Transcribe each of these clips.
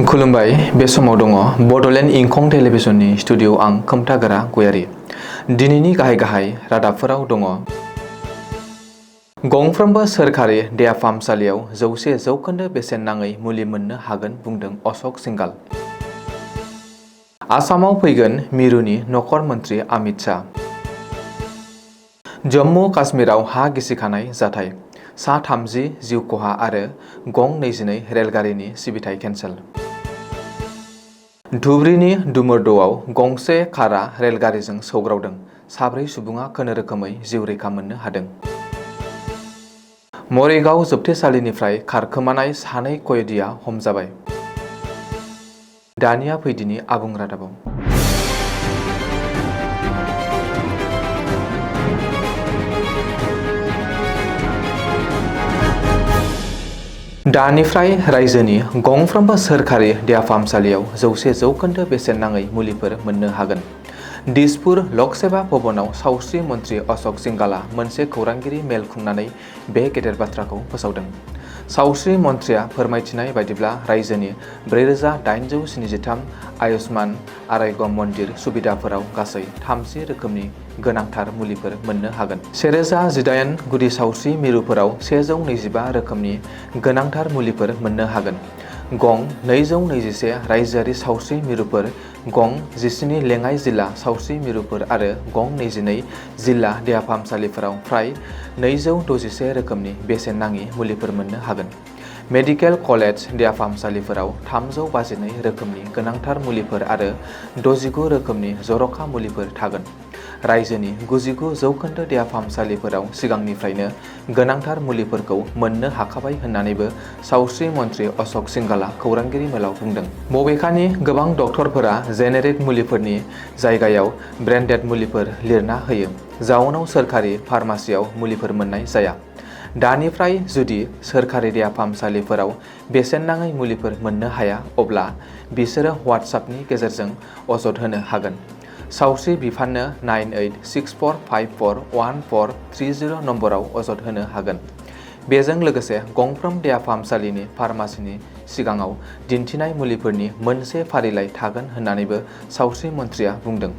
खुलुमबाय बे समाव दङ बडलेण्ड इंखं टेलिभिजननि स्टुडिअ आं खोमथागोरा गयारि। दिनैनि गाहाय रादाबफोराव दङ। गंफ्रोमबो सोरखारि देहा फाहामसालियाव 100% बेसेन नाङै मुलि मोननो हागोन बुंदों अशोक सिंघाल। आसामाव फैगोन मिरुनि नखर मन्त्रि अमित शाह। जम्मु काश्मीराव हा गिसिखानाय जाथाय, सा 30 जिउ खहा आरो गं 22 रेलगारिनि सिबिथाय केन्सेल। धुबरीनि डुमरद'आव गंसे कारा रेलगारिजों सौग्रावदों, 4 सुबुङा खुनुरुखुमै जिउ रैखा मोननो हादों। मरिगाव जोबथेसालिनिफ्राय खारखोमानाय 2 कयदिया हमजाबाय। दानिया फैदिनि आबुं रादाबाव। दानिफ्राय रायजोनि गंफ्रोमबो सोरखारि देहा फाहामसालियाव 100% बेसेन नाङै मुलिफोर मोननो हागोन। दिसपुर लकसेवा भवनाव सावस्रि मन्त्रि अशोक सिंघालआ मोनसे खौरांगिरि मेल खुंनानै बे गेदेर बाथ्राखौ फोसावदों। सावस्रि मन्थ्रिया फोरमायथिनाय बायदिब्ला रायजोनि 4873 आयुष्मान आर'ग्य मन्दिर सुबिदाफोराव गासै 30 रोखोमनि गोनांथार मुलिफोर मोननो हागोन। 1018 गुदि सावस्रि मिरुफोराव 125 रोखोमनि गोनांथार मुलिफोर मोननो हागोन। गं 221 रायजोआरि सावस्रि मिरुफोर, गं 17 लेङाइ जिल्ला सावस्रि मिरुफोर आरो गं 22 जिल्ला देहा फाहामसालिफोराव फ्राय 261 रोखोमनि बेसेन नाङि मुलिफोर मोननो हागोन। मेडिकेल कलेज देहा फाहामसालिफोराव 352 रोखोमनि गोनांथार मुलिफोर आरो 69 रोखोमनि जर'खा मुलिफोर थागोन। रायजोनि 99% देहा फाहामसालिफोराव सिगांनिफ्रायनो गोनांथार मुलिफोरखौ मोननो हाखाबाय होननानैबो सावस्रि मन्त्रि अशोक सिंघालआ खौरांगिरि मेलाव बुंदों। बबेखानि गोबां डक्टरफोरा जेनेरिक मुलिफोरनि जायगायाव ब्रेन्डेड मुलिफोर लिरना होयो, जाउनाव सोरखारि फार्मासियाव मुलिफोर मोननाय जाया। दानिफ्राय जुदि सोरखारि देहा फाहामसालिफोराव बेसेन नाङै मुलिफोर मोननो हाया, अब्ला बिसोरो WhatsAppनि गेजेरजों अजद होनो हागोन। सावस्रि बिफाननो 9864541430 नम्बराव अजद होनो हागोन। बेजों लोगोसे गंफ्रोम देहा फाहामसालिनि फार्मासिनि सिगाङाव दिन्थिनाय मुलिफोरनि मोनसे फारिलाइ थागोन होननानैबो सावस्रि मन्थ्रिया बुंदों।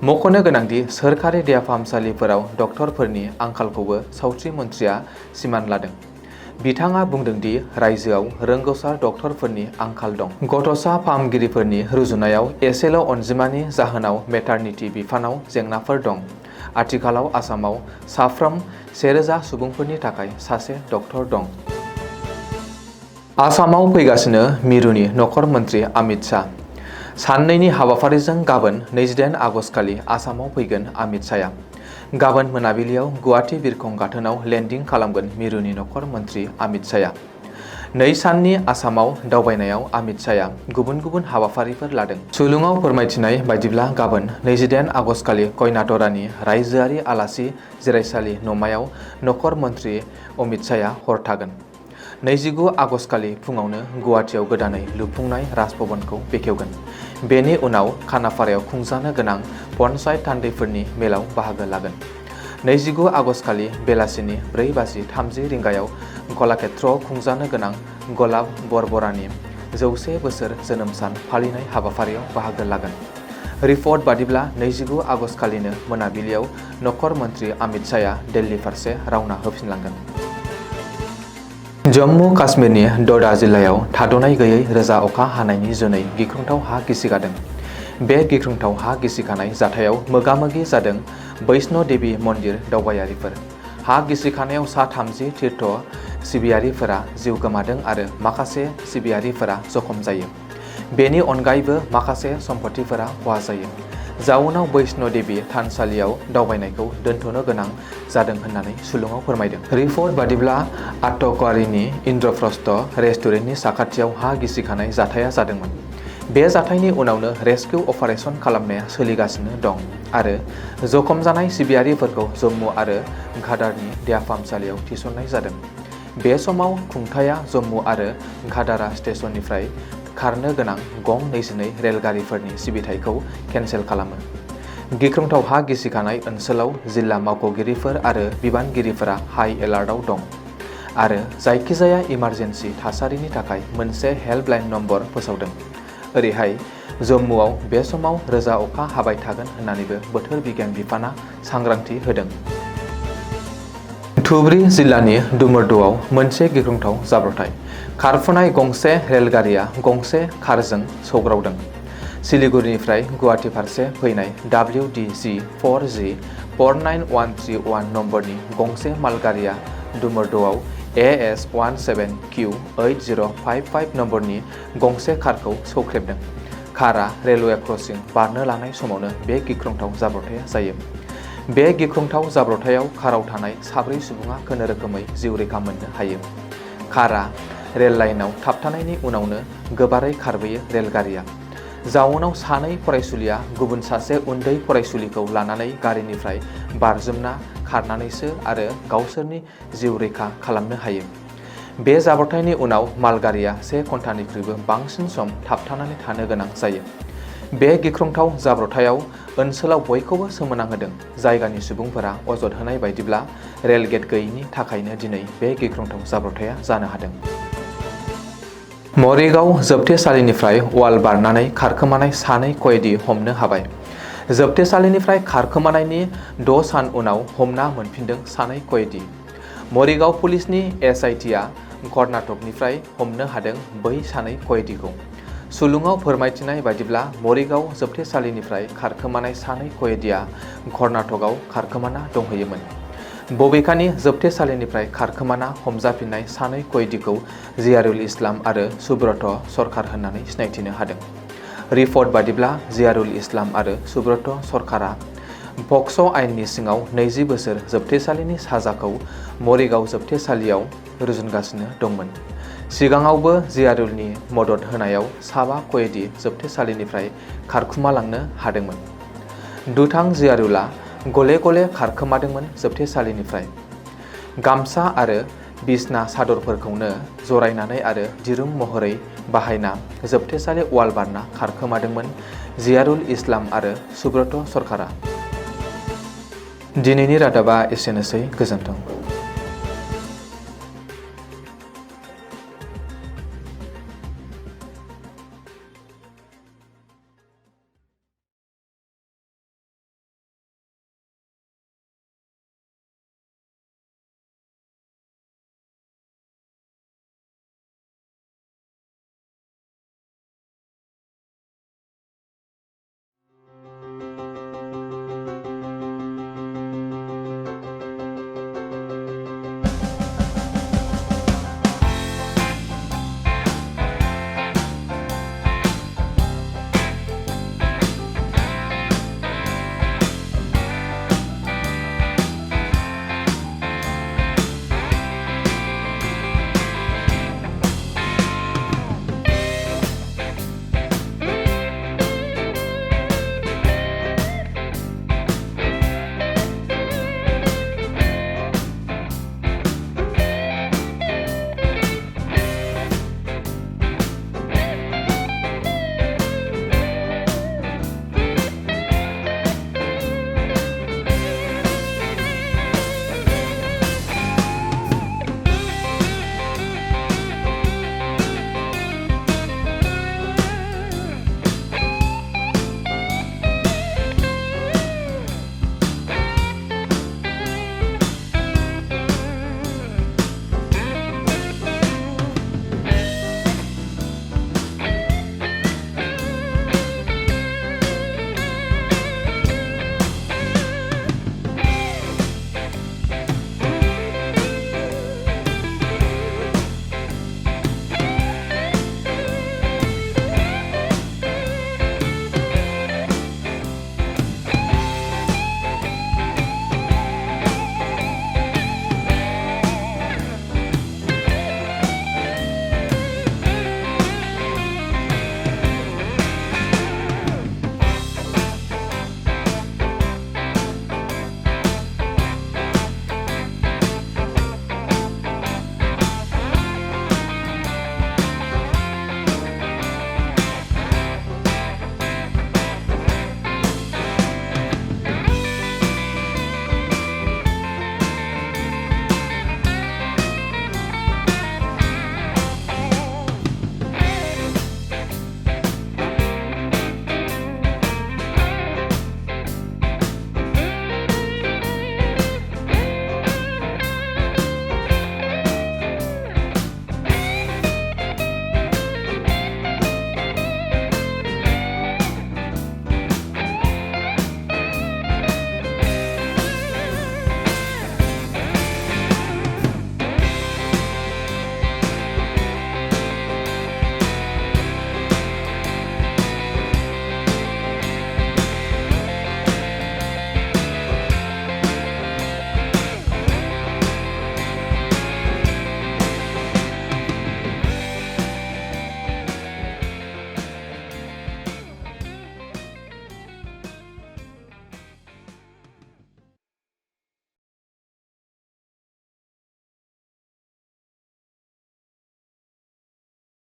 मख'नो गोनांदि सोरखारि देहा फाहामसालिफोराव डक्टरफोरनि आंखालखौबो सावस्रि मन्थ्रिया सिमान लादों। बिथाङा बुंदों दि रायजोआव रोंग'सार डक्टरफोरनि आंखाल दं। गथ'सा फाहामगिरिफोरनि रुजुनायाव एसेल' अनजिमानि जाहोनाव मेटारनिटि बिफानाव जेंनाफोर दं। आथिखालाव आसामाव साफ्रोम 1000 सुबुंफोरनि थाखाय सासे डक्टर दं। आसामाव फैगासिनो मिरुनि नखर मन्त्रि अमित शाह। साननैनि हाबाफारिजों गाबोन 28 आगस्तखालि आसामाव फैगोन अमित शाहआ। गाबोन मोनाबिलियाव गुवाहाटी बिरखं गाथोनाव लेन्डिं खालामगोन मिरुनि नखर मन्त्रि अमित शाहआ। 2 साननि आसामाव दावबायनायाव अमित शाहआ गुबुन गुबुन हाबाफारिफोर लादों। सुलुङाव फोरमायथिनाय बायदिब्ला गाबोन 28 आगस्तखालि कयनाटरानि रायजोआरि आलासि जिरायसालि नमायाव नखर मन्त्रि अमित शाहआ हर थागोन। 29 आगस्तखालि फुङावनो गुवाहाटीआव गोदानै लुफुंनाय राजभवनखौ बेखेवगोन। बेनि उनाव खानापारायाव खुंजानो गोनां पन्चायत थान्दैफोरनि मेलाव बाहागो लागोन। 29 आगस्तखालि बेलासिनि 4:30 रिंगायाव कलाक्षेत्रआव खुंजानो गोनां गलाब बरबरानि 100 बोसोर जोनोम सान फालिनाय हाबाफारियाव बाहागो लागोन। रिपर्ट बादिब्ला 29 आगस्तखालिनो मोनाबिलियाव नखर मन्त्रि अमित शाहआ दिल्ली फारसे रावना होफिनलांगोन। जम्मु काश्मीरनि ड'डा जिल्लायाव थाद'नाय गैयै रोजा अखा हानायनि जुनै गिख्रंथाव हा गिसिखादों। बे गिख्रंथाव हा गिसिखानाय जाथायाव मोगा-मोगि जादों वैष्णो देवी मन्दिर दावबायारिफोर। हा गिसिखानायाव सा 30 तीर्थ सिबियारिफोरा जिउ गोमादों आरो माखासे सिबियारिफोरा जखम जायो। बेनि अनगायैबो माखासे सम्पथिफोरा खहा जायो, जाउनाव वैष्णो देवी थानसालियाव दावबायनायखौ दोनथ'नो गोनां जादों होननानै सुलुङाव फोरमायदों। रिपर्ट बादिब्ला आट्ट'कवारीनि इन्द्रप्रस्थ रेस्टुरेन्टनि साखाथियाव हा गिसिखानाय जाथाया जादोंमोन। बे जाथायनि उनावनो रेस्किउ अपारेसन खालामनाया सोलिगासिनो दं आरो जखम जानाय सिबियारिफोरखौ जम्मु आरो घाटारनि देहा फाहामसालियाव थिसननाय जादों। बे समाव खुंथायआ जम्मु आरो घाटारा स्टेशननिफ्राय खारनो गोनां गं 22 रेलगारिफोरनि सिबिथायखौ केन्सेल खालामो। गिख्रंथाव हा गिसिखानाय ओनसोलाव जिल्ला मावख'गिरिफोर आरो बिबानगिरिफोरा हाइ एलार्टआव दं। आरो जायखिजाया इमारजेन्सि थासारिनि थाखाय मोनसे हेल्पलाइन नम्बर फोसावदों। ओरैहाय जम्मुआव बे समाव रोजा अखा हाबाय थागोन होननानैबो बोथोर बिगियान बिफाना सांग्रांथि होदों। धुबरी जिल्लानि दुमरदुआव मोनसे गिख्रंथाव जाब्रबथाय। खारफुनाय गंसे रेलगारिया गंसे कारजों सौग्रावदों। सिलिगुरिनिफ्राय गुवाहाटी फारसे फैनाय WDG 4G 49131 नम्बरनि गंसे मालगारिया दुमरदुआव AS 17Q 8055 नम्बरनि गंसे कारखौ सौख्रेबदों। कारा रेलवे क्रसिं बारनो लानाय समावनो बे गिख्रंथाव जाब्रबथाया जायो। बे गिख्रंथाव जाब्रबथायाव काराव थानाय 4 सुबुङा खुनुरुखुमै जिउ रैखा मोननो हायो। कारा रेल लाइनआव थाबथानायनि उनावनो गोबारै खारबोयो रेलगारिया। जाउनाव 2 फरायसुलिया गुबुन सासे उन्दै फरायसुलिखौ लानानै गारिनिफ्राय बारजुमना खारनानैसो आरो गावसोरनि जिउ रैखा खालामनो हायो। बे जाब्रबथायनि उनाव मालगारिया 1 घन्टानिख्रुइबो बांसिन सम थाबथानानै थानो गोनां जायो। बे गिख्रंथाव जाब्रबथायाव ओनसोलाव बयखौबो सोमोनांहोदों। जायगानि सुबुंफोरा अजद होनाय बायदिब्ला रेल गेट गैयैनि थाखायनो दिनै बे गिख्रंथाव जाब्रबथाया जानो हादों। मरिगाव जोबथेसालिनिफ्राय वाल बारनानै खारखोमानाय 2 कयदी हमनो हाबाय। जोबथेसालिनिफ्राय खारखोमानायनि 6 सान उनाव हमना मोनफिनदों 2 कयदी। मरिगाव पुलिसनि SITआ कर्नाटकनिफ्राय हमनो हादों बै 2 कयदीखौ। सुलुङाव फोरमायथिनाय बायदिब्ला मरिगाव जोबथेसालिनिफ्राय खारखोमानाय 2 कयदीआ कर्नाटकआव खारखोमाना दंहैयोमोन। बबेखानि जोबथेसालिनिफ्राय खारखोमाना हमजाफिननाय 2 कयदीखौ जियारुल इस्लाम आरो सुब्रत सरकार होननानै सिनायथिनो हादों। रिपर्ट बादिब्ला जियारुल इस्लाम आरो सुब्रत सरकारा पक्स' आयेननि सिङाव 20 बोसोर जोबथेसालिनि साजाखौ मरिगाव जोबथेसालियाव रुजुनगासिनो दंमोन। सिगाङावबो जियारुलनि मदद होनायाव 7 कयदी जोबथेसालिनिफ्राय खारखुमालांनो हादोंमोन। दुथां जियारुलआ गले गले खारखोमादोंमोन जोबथेसालिनिफ्राय। गामसा आरो बिसना सादरफोरखौनो जरायनानै आरो दिरुं महरै बाहायना जोबथेसालि वाल बारना खारखोमादोंमोन जियारुल इस्लाम आरो सुब्रत सरकारा। दिनैनि रादाबा एसेनोसै। गोजोन्थों।